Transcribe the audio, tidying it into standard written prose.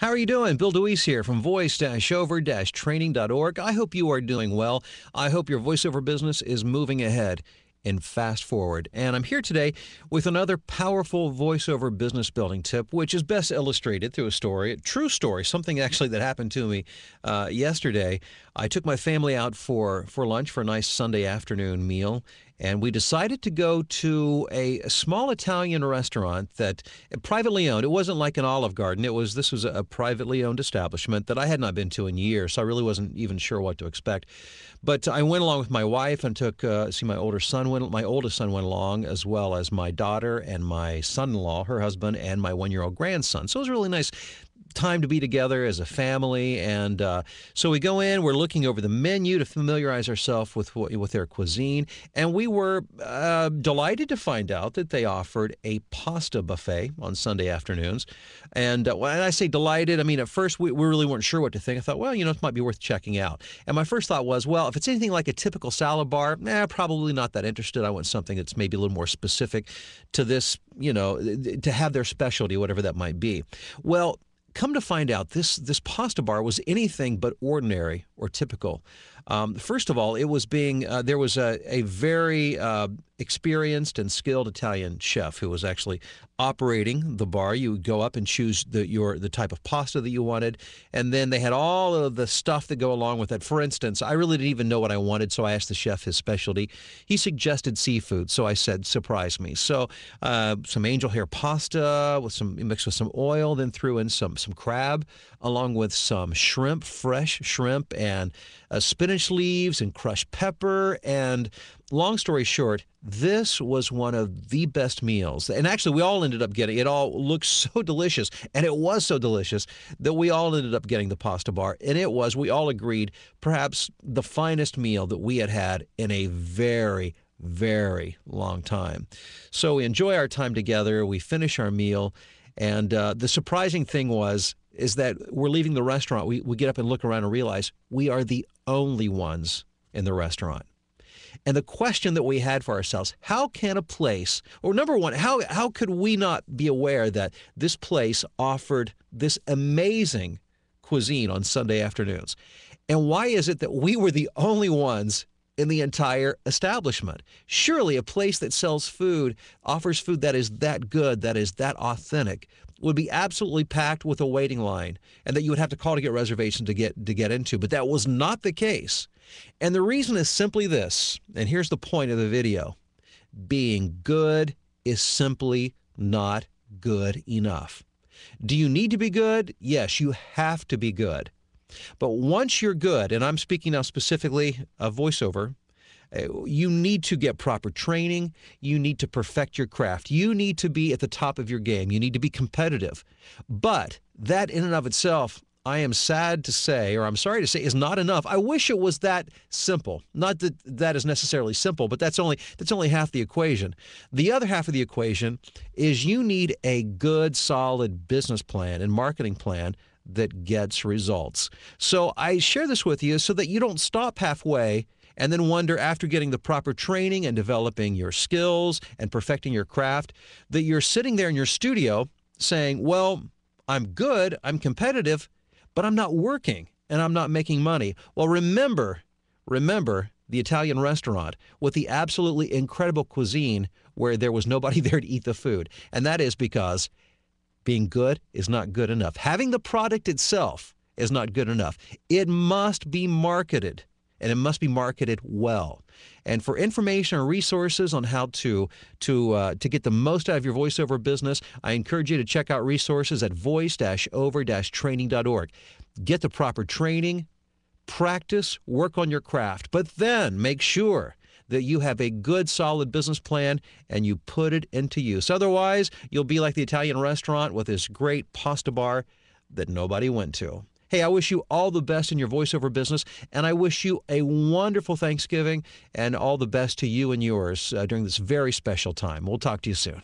How are you doing? Bill DeWeese here from voice-over-training.org. I hope you are doing well. I hope your voiceover business is moving ahead and fast forward. And I'm here today with another powerful voiceover business building tip, which is best illustrated through a story, a true story, something actually that happened to me yesterday. I took my family out for lunch for a nice Sunday afternoon meal, and we decided to go to a small Italian restaurant that privately owned. It wasn't like an Olive Garden. This was a privately owned establishment that I had not been to in years, so I really wasn't even sure what to expect. But I went along with my wife and took my oldest son went along, as well as my daughter and my son-in-law, her husband, and my 1-year-old grandson. So it was a really nice time to be together as a family. And so we go in, we're looking over the menu to familiarize ourselves with their cuisine. And we were delighted to find out that they offered a pasta buffet on Sunday afternoons. And when I say delighted, I mean, at first we really weren't sure what to think. I thought, well, it might be worth checking out. And my first thought was, well, if it's anything like a typical salad bar, probably not that interested. I want something that's maybe a little more specific to this, to have their specialty, whatever that might be. Well, come to find out, this pasta bar was anything but ordinary or typical. First of all, it was there was a very experienced and skilled Italian chef who was actually operating the bar. You would go up and choose the type of pasta that you wanted, and then they had all of the stuff that go along with it. For instance, I really didn't even know what I wanted, so I asked the chef his specialty. He suggested seafood, so I said, surprise me. So some angel hair pasta mixed with some oil, then threw in some crab, along with some shrimp, fresh shrimp, and spinach leaves and crushed pepper. And long story short, this was one of the best meals. And actually, we all ended up getting it. All looked so delicious, and it was so delicious that we all ended up getting the pasta bar. And we all agreed, perhaps the finest meal that we had had in a very, very long time. So we enjoy our time together. We finish our meal. And the surprising thing is that we're leaving the restaurant. We get up and look around and realize we are the only ones in the restaurant. And the question that we had for ourselves, how can a place, or number one, how could we not be aware that this place offered this amazing cuisine on Sunday afternoons? And why is it that we were the only ones in the entire establishment? Surely a place that sells food, offers food that is that good, that is that authentic, would be absolutely packed with a waiting line, and that you would have to call to get reservations to get into. But that was not the case. And the reason is simply this, and here's the point of the video. Being good is simply not good enough. Do you need to be good? Yes, you have to be good. But once you're good, and I'm speaking now specifically of voiceover, you need to get proper training. You need to perfect your craft. You need to be at the top of your game. You need to be competitive. But that in and of itself, I am sad to say, or I'm sorry to say, is not enough. I wish it was that simple. Not that that is necessarily simple, but that's only half the equation. The other half of the equation is you need a good, solid business plan and marketing plan that gets results. So I share this with you so that you don't stop halfway and then wonder, after getting the proper training and developing your skills and perfecting your craft, that you're sitting there in your studio saying, well, I'm good, I'm competitive, but I'm not working and I'm not making money. Well, remember the Italian restaurant with the absolutely incredible cuisine where there was nobody there to eat the food. And that is because being good is not good enough. Having the product itself is not good enough. It must be marketed, and it must be marketed well. And for information or resources on how to get the most out of your voiceover business, I encourage you to check out resources at voice-over-training.org. Get the proper training, practice, work on your craft, but then make sure that you have a good, solid business plan and you put it into use. Otherwise, you'll be like the Italian restaurant with this great pasta bar that nobody went to. Hey, I wish you all the best in your voiceover business, and I wish you a wonderful Thanksgiving and all the best to you and yours during this very special time. We'll talk to you soon.